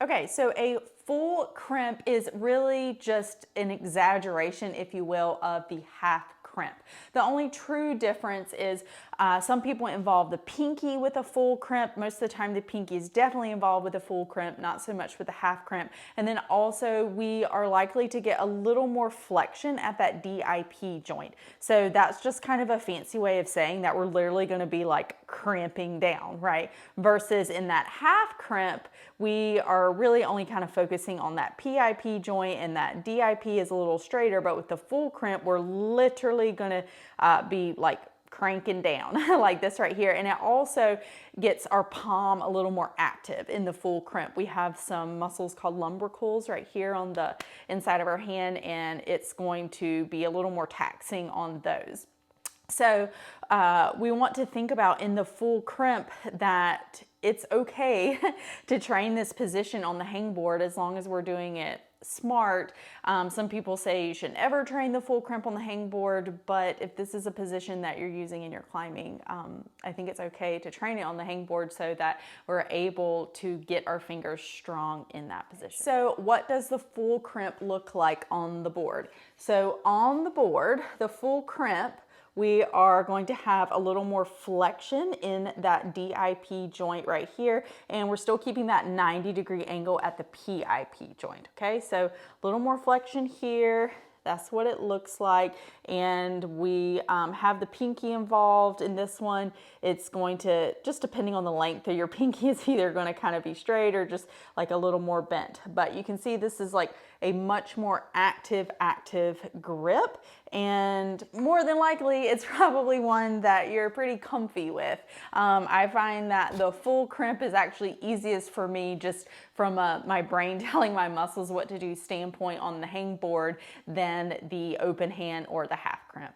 Okay, so a full crimp is really just an exaggeration, if you will, of the half crimp. The only true difference is some people involve the pinky with a full crimp. Most of the time the pinky is definitely involved with a full crimp, not so much with the half crimp. And then also we are likely to get a little more flexion at that DIP joint. So that's just kind of a fancy way of saying that we're literally going to be like crimping down, right? Versus in that half crimp, we are really only kind of focusing on that PIP joint, and that DIP is a little straighter, but with the full crimp, we're literally gonna be like cranking down like this right here. And it also gets our palm a little more active in the full crimp. We have some muscles called lumbricals right here on the inside of our hand, and it's going to be a little more taxing on those. So we want to think about in the full crimp that it's okay to train this position on the hangboard as long as we're doing it smart. Some people say you should never train the full crimp on the hangboard, but if this is a position that you're using in your climbing, I think it's okay to train it on the hangboard so that we're able to get our fingers strong in that position. So what does the full crimp look like on the board? So on the board, the full crimp, we are going to have a little more flexion in that DIP joint right here, and we're still keeping that 90-degree angle at the PIP joint, okay? So a little more flexion here. That's what it looks like. And we have the pinky involved in this one. It's going to, just depending on the length of your pinky, it's either going to kind of be straight or just like a little more bent. But you can see this is like a much more active grip, and more than likely it's probably one that you're pretty comfy with. I find that the full crimp is actually easiest for me just from my brain telling my muscles what to do standpoint on the hangboard than the open hand or the half crimp.